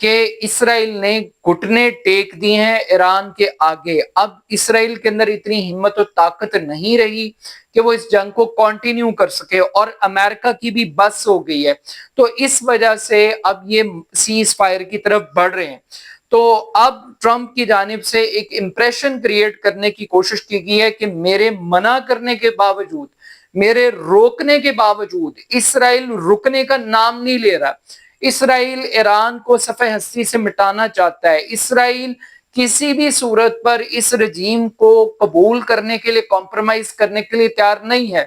کہ اسرائیل نے گھٹنے ٹیک دیے ہیں ایران کے آگے. اب اسرائیل کے اندر اتنی ہمت و طاقت نہیں رہی کہ وہ اس جنگ کو کنٹینیو کر سکے، اور امریکہ کی بھی بس ہو گئی ہے. تو اس وجہ سے اب یہ سیز فائر کی طرف بڑھ رہے ہیں. تو اب ٹرمپ کی جانب سے ایک امپریشن کریٹ کرنے کی کوشش کی گئی ہے کہ میرے منع کرنے کے باوجود، میرے روکنے کے باوجود اسرائیل رکنے کا نام نہیں لے رہا. اسرائیل ایران کو صفحہ ہستی سے مٹانا چاہتا ہے. اسرائیل کسی بھی صورت پر اس رجیم کو قبول کرنے کے لیے، کمپرومائز کرنے کے لیے تیار نہیں ہے.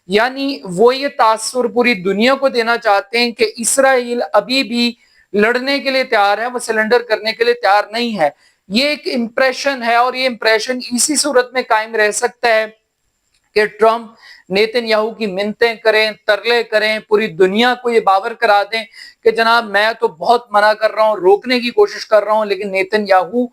یعنی وہ یہ تاثر پوری دنیا کو دینا چاہتے ہیں کہ اسرائیل ابھی بھی لڑنے کے لیے تیار ہے، وہ سلنڈر کرنے کے لیے تیار نہیں ہے. یہ ایک امپریشن ہے، اور یہ امپریشن اسی صورت میں قائم رہ سکتا ہے کہ ٹرمپ نیتن یاہو کی منتیں کریں، ترلے کریں، پوری دنیا کو یہ باور کرا دیں کہ جناب میں تو بہت منع کر رہا ہوں، روکنے کی کوشش کر رہا ہوں، لیکن نیتن یاہو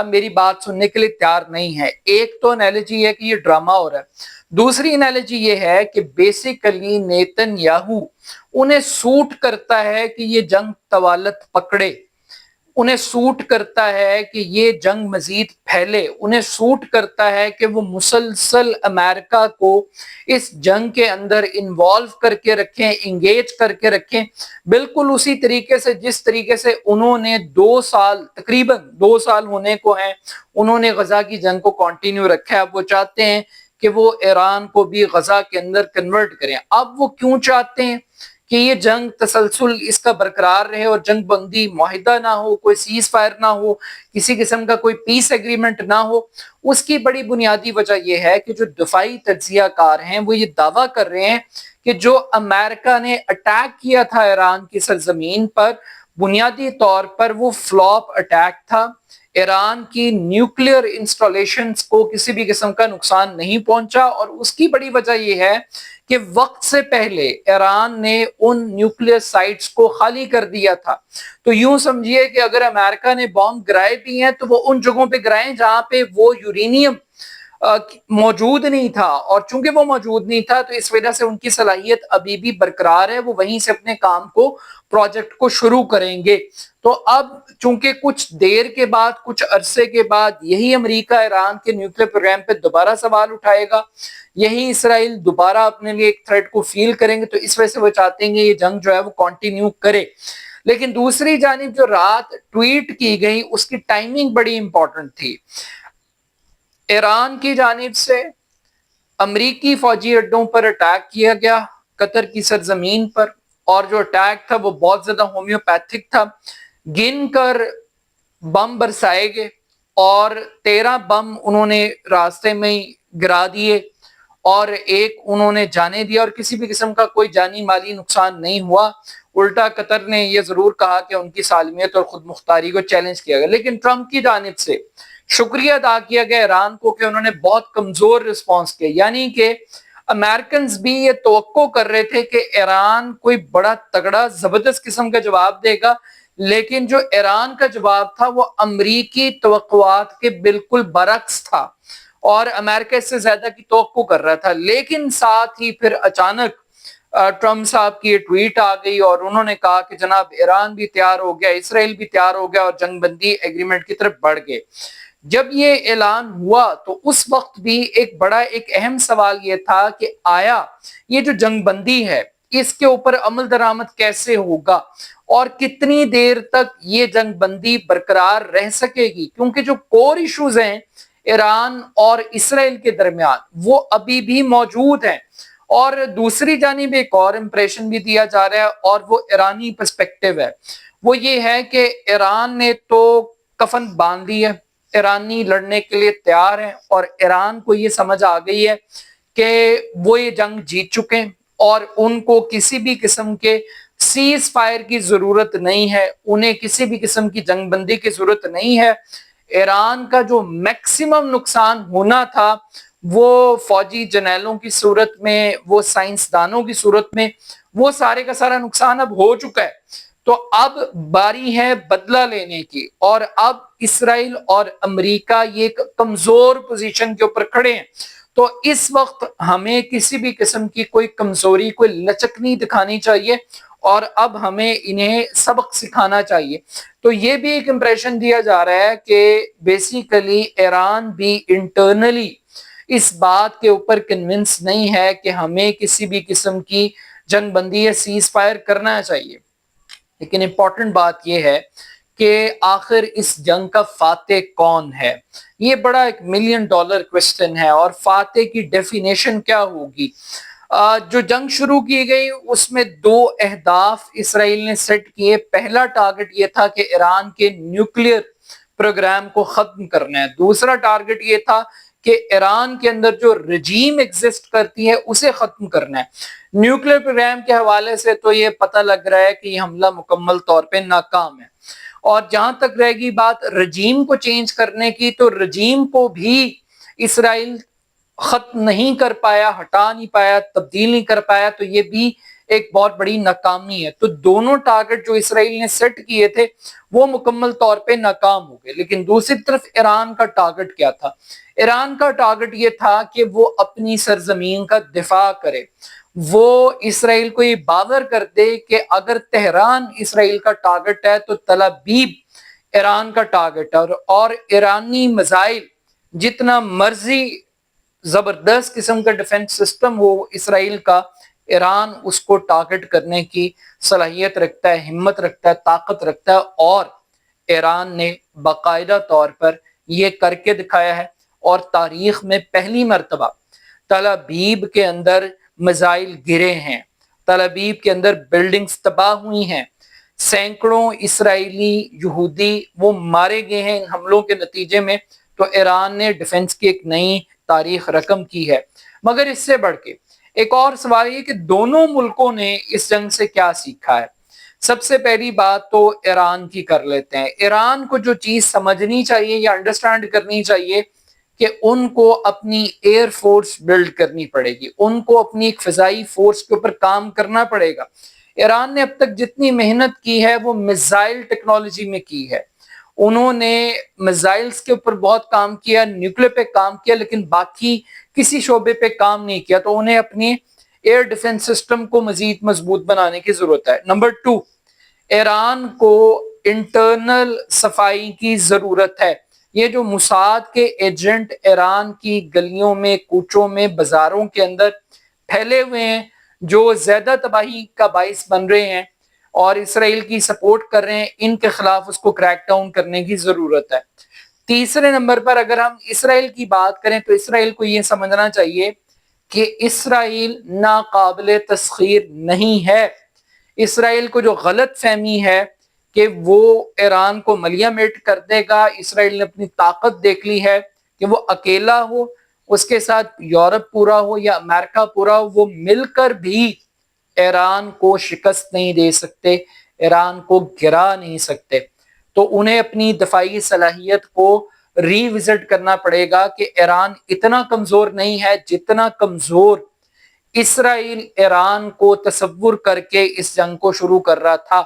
میری بات سننے کے لیے تیار نہیں ہے. ایک تو انالوجی ہے کہ یہ ڈرامہ ہو رہا ہے. دوسری انالوجی یہ ہے کہ بیسیکلی نیتن یاہو انہیں سوٹ کرتا ہے کہ یہ جنگ طوالت پکڑے، انہیں سوٹ کرتا ہے کہ یہ جنگ مزید پھیلے، انہیں سوٹ کرتا ہے کہ وہ مسلسل امریکہ کو اس جنگ کے اندر انوالو کر کے رکھیں، انگیج کر کے رکھیں، بالکل اسی طریقے سے جس طریقے سے انہوں نے 2 سال، تقریباً 2 سال ہونے کو ہیں، انہوں نے غزہ کی جنگ کو کنٹینیو رکھا ہے. اب وہ چاہتے ہیں کہ وہ ایران کو بھی غزہ کے اندر کنورٹ کریں. اب وہ کیوں چاہتے ہیں کہ یہ جنگ تسلسل اس کا برقرار رہے اور جنگ بندی معاہدہ نہ ہو، کوئی سیز فائر نہ ہو، کسی قسم کا کوئی پیس ایگریمنٹ نہ ہو؟ اس کی بڑی بنیادی وجہ یہ ہے کہ جو دفاعی تجزیہ کار ہیں وہ یہ دعویٰ کر رہے ہیں کہ جو امریکہ نے اٹیک کیا تھا ایران کی سرزمین پر، بنیادی طور پر وہ فلاپ اٹیک تھا. ایران کی نیوکلیئر انسٹالیشنز کو کسی بھی قسم کا نقصان نہیں پہنچا، اور اس کی بڑی وجہ یہ ہے کہ وقت سے پہلے ایران نے ان نیوکلیئر سائٹس کو خالی کر دیا تھا. تو یوں سمجھیے کہ اگر امریکہ نے بام گرائے بھی ہیں تو وہ ان جگہوں پہ گرائیں جہاں پہ وہ یورینیم موجود نہیں تھا، اور چونکہ وہ موجود نہیں تھا تو اس وجہ سے ان کی صلاحیت ابھی بھی برقرار ہے، وہ وہیں سے اپنے کام کو، پروجیکٹ کو شروع کریں گے. تو اب چونکہ کچھ دیر کے بعد، کچھ عرصے کے بعد یہی امریکہ ایران کے نیوکلیئر پروگرام پہ دوبارہ سوال اٹھائے گا، یہی اسرائیل دوبارہ اپنے لیے ایک تھریٹ کو فیل کریں گے، تو اس وجہ سے وہ چاہتے ہیں کہ یہ جنگ جو ہے وہ کنٹینیو کرے. لیکن دوسری جانب جو رات ٹویٹ کی گئی اس کی ٹائمنگ بڑی امپورٹنٹ تھی. ایران کی جانب سے امریکی فوجی اڈوں پر اٹیک کیا گیا، قطر کی سرزمین پر، اور جو اٹیک تھا وہ بہت زیادہ ہومیوپیتھک تھا. گن کر بم برسائے گئے، اور 13 بم انہوں نے راستے میں گرا دیے، اور ایک انہوں نے جانے دیا، اور کسی بھی قسم کا کوئی جانی مالی نقصان نہیں ہوا. الٹا قطر نے یہ ضرور کہا کہ ان کی سالمیت اور خود مختاری کو چیلنج کیا گیا. لیکن ٹرمپ کی جانب سے شکریہ ادا کیا گیا ایران کو کہ انہوں نے بہت کمزور رسپانس کیا. یعنی کہ امریکنز بھی یہ توقع کر رہے تھے کہ ایران کوئی بڑا تگڑا زبردست قسم کا جواب دے گا، لیکن جو ایران کا جواب تھا وہ امریکی توقعات کے بالکل برعکس تھا، اور امریکہ اس سے زیادہ کی توقع کر رہا تھا. لیکن ساتھ ہی پھر اچانک ٹرمپ صاحب کی یہ ٹویٹ آ گئی، اور انہوں نے کہا کہ جناب ایران بھی تیار ہو گیا، اسرائیل بھی تیار ہو گیا، اور جنگ بندی ایگریمنٹ کی طرف بڑھ گئے. جب یہ اعلان ہوا تو اس وقت بھی ایک اہم سوال یہ تھا کہ آیا یہ جو جنگ بندی ہے اس کے اوپر عمل درآمد کیسے ہوگا، اور کتنی دیر تک یہ جنگ بندی برقرار رہ سکے گی، کیونکہ جو کور ایشوز ہیں ایران اور اسرائیل کے درمیان وہ ابھی بھی موجود ہیں. اور دوسری جانب ایک اور امپریشن بھی دیا جا رہا ہے، اور وہ ایرانی پرسپیکٹیو ہے. وہ یہ ہے کہ ایران نے تو کفن باندھ لی ہے، ایرانی لڑنے کے لیے تیار ہیں، اور ایران کو یہ سمجھ آ گئی ہے کہ وہ یہ جنگ جیت چکے ہیں، اور ان کو کسی بھی قسم کے سیز فائر کی ضرورت نہیں ہے، انہیں کسی بھی قسم کی جنگ بندی کی ضرورت نہیں ہے. ایران کا جو میکسیمم نقصان ہونا تھا وہ فوجی جنرلوں کی صورت میں، وہ سائنسدانوں کی صورت میں، وہ سارے کا سارا نقصان اب ہو چکا ہے. تو اب باری ہے بدلہ لینے کی، اور اب اسرائیل اور امریکہ یہ ایک کمزور پوزیشن کے اوپر کھڑے ہیں. تو اس وقت ہمیں کسی بھی قسم کی کوئی کمزوری، کوئی لچک نہیں دکھانی چاہیے، اور اب ہمیں انہیں سبق سکھانا چاہیے. تو یہ بھی ایک امپریشن دیا جا رہا ہے کہ بیسیکلی ایران بھی انٹرنلی اس بات کے اوپر کنونس نہیں ہے کہ ہمیں کسی بھی قسم کی جنگ بندی یا سیز فائر کرنا چاہیے. لیکن امپورٹنٹ بات یہ ہے کہ آخر اس جنگ کا فاتح کون ہے؟ یہ بڑا ایک $1,000,000 کوسچن ہے. اور فاتح کی ڈیفینیشن کیا ہوگی؟ جو جنگ شروع کی گئی اس میں 2 اہداف اسرائیل نے سیٹ کیے. پہلا ٹارگٹ یہ تھا کہ ایران کے نیوکلیئر پروگرام کو ختم کرنا ہے. دوسرا ٹارگٹ یہ تھا کہ ایران کے اندر جو رجیم ایگزسٹ کرتی ہے اسے ختم کرنا ہے. نیوکلیئر پروگرام کے حوالے سے تو یہ پتہ لگ رہا ہے کہ یہ حملہ مکمل طور پہ ناکام ہے. اور جہاں تک رہے گی بات رجیم کو چینج کرنے کی، تو رجیم کو بھی اسرائیل ختم نہیں کر پایا، ہٹا نہیں پایا، تبدیل نہیں کر پایا. تو یہ بھی ایک بہت بڑی ناکامی ہے. تو دونوں ٹارگٹ جو اسرائیل نے سیٹ کیے تھے وہ مکمل طور پہ ناکام ہو گئے. لیکن دوسری طرف ایران کا ٹارگٹ کیا تھا؟ ایران کا ٹارگٹ یہ تھا کہ وہ اپنی سرزمین کا دفاع کرے. وہ اسرائیل کو یہ باور کر دے کہ اگر تہران اسرائیل کا ٹارگٹ ہے تو تل ابیب ایران کا ٹارگٹ ہے. اور ایرانی میزائل جتنا مرضی زبردست قسم کا ڈیفنس سسٹم ہو اسرائیل کا، ایران اس کو ٹارگٹ کرنے کی صلاحیت رکھتا ہے، ہمت رکھتا ہے، طاقت رکھتا ہے. اور ایران نے باقاعدہ طور پر یہ کر کے دکھایا ہے. اور تاریخ میں پہلی مرتبہ تل ابیب کے اندر میزائل گرے ہیں، تل ابیب کے اندر بلڈنگز تباہ ہوئی ہیں، سینکڑوں اسرائیلی یہودی وہ مارے گئے ہیں ان حملوں کے نتیجے میں. تو ایران نے ڈیفنس کی ایک نئی تاریخ رقم کی ہے. مگر اس سے بڑھ کے ایک اور سوال یہ کہ دونوں ملکوں نے اس جنگ سے کیا سیکھا ہے. سب سے پہلی بات تو ایران کی کر لیتے ہیں. ایران کو جو چیز سمجھنی چاہیے یا انڈرسٹینڈ کرنی چاہیے کہ ان کو اپنی ایئر فورس بلڈ کرنی پڑے گی، ان کو اپنی ایک فضائی فورس کے اوپر کام کرنا پڑے گا. ایران نے اب تک جتنی محنت کی ہے وہ میزائل ٹیکنالوجی میں کی ہے. انہوں نے میزائلز کے اوپر بہت کام کیا، نیوکلیئر پہ کام کیا، لیکن باقی کسی شعبے پہ کام نہیں کیا. تو انہیں اپنی ایئر ڈیفنس سسٹم کو مزید مضبوط بنانے کی ضرورت ہے. نمبر 2، ایران کو انٹرنل صفائی کی ضرورت ہے. یہ جو موساد کے ایجنٹ ایران کی گلیوں میں، کوچوں میں، بازاروں کے اندر پھیلے ہوئے ہیں، جو زیادہ تباہی کا باعث بن رہے ہیں اور اسرائیل کی سپورٹ کر رہے ہیں، ان کے خلاف اس کو کریک ڈاؤن کرنے کی ضرورت ہے. تیسرے نمبر پر اگر ہم اسرائیل کی بات کریں تو اسرائیل کو یہ سمجھنا چاہیے کہ اسرائیل ناقابل تسخیر نہیں ہے. اسرائیل کو جو غلط فہمی ہے کہ وہ ایران کو ملیہ میٹ کر دے گا، اسرائیل نے اپنی طاقت دیکھ لی ہے کہ وہ اکیلا ہو، اس کے ساتھ یورپ پورا ہو یا امریکہ پورا ہو، وہ مل کر بھی ایران کو شکست نہیں دے سکتے، ایران کو گرا نہیں سکتے. تو انہیں اپنی دفاعی صلاحیت کو ری وزٹ کرنا پڑے گا کہ ایران اتنا کمزور نہیں ہے جتنا کمزور اسرائیل ایران کو تصور کر کے اس جنگ کو شروع کر رہا تھا.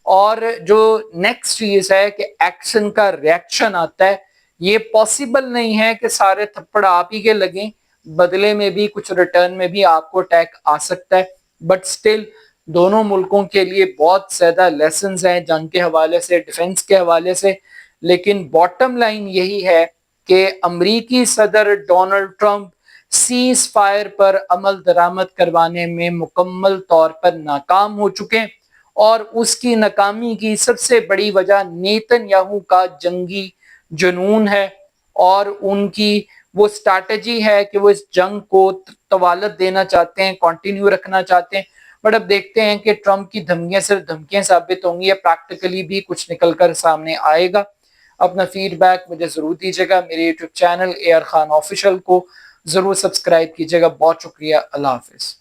اور جو نیکسٹ چیز ہے کہ ایکشن کا ریاکشن آتا ہے. یہ پاسبل نہیں ہے کہ سارے تھپڑ آپ ہی کے لگیں، بدلے میں بھی کچھ ریٹرن میں بھی آپ کو اٹیک آ سکتا ہے. بٹ سٹل دونوں ملکوں کے لیے بہت زیادہ لیسنز ہیں جنگ کے حوالے سے، ڈیفنس کے حوالے سے. لیکن باٹم لائن یہی ہے کہ امریکی صدر ڈونلڈ ٹرمپ سیز فائر پر عمل درآمد کروانے میں مکمل طور پر ناکام ہو چکے ہیں. اور اس کی ناکامی کی سب سے بڑی وجہ نیتن یاہو کا جنگی جنون ہے اور ان کی وہ اسٹریٹجی ہے کہ وہ اس جنگ کو طوالت دینا چاہتے ہیں، کنٹینیو رکھنا چاہتے ہیں. بٹ اب دیکھتے ہیں کہ ٹرمپ کی دھمکیاں صرف دھمکیاں ثابت ہوں گی یا پریکٹیکلی بھی کچھ نکل کر سامنے آئے گا. اپنا فیڈ بیک مجھے ضرور دیجیے گا. میرے YouTube channel AR Khan official کو ضرور سبسکرائب کیجیے گا. بہت شکریہ. اللہ حافظ.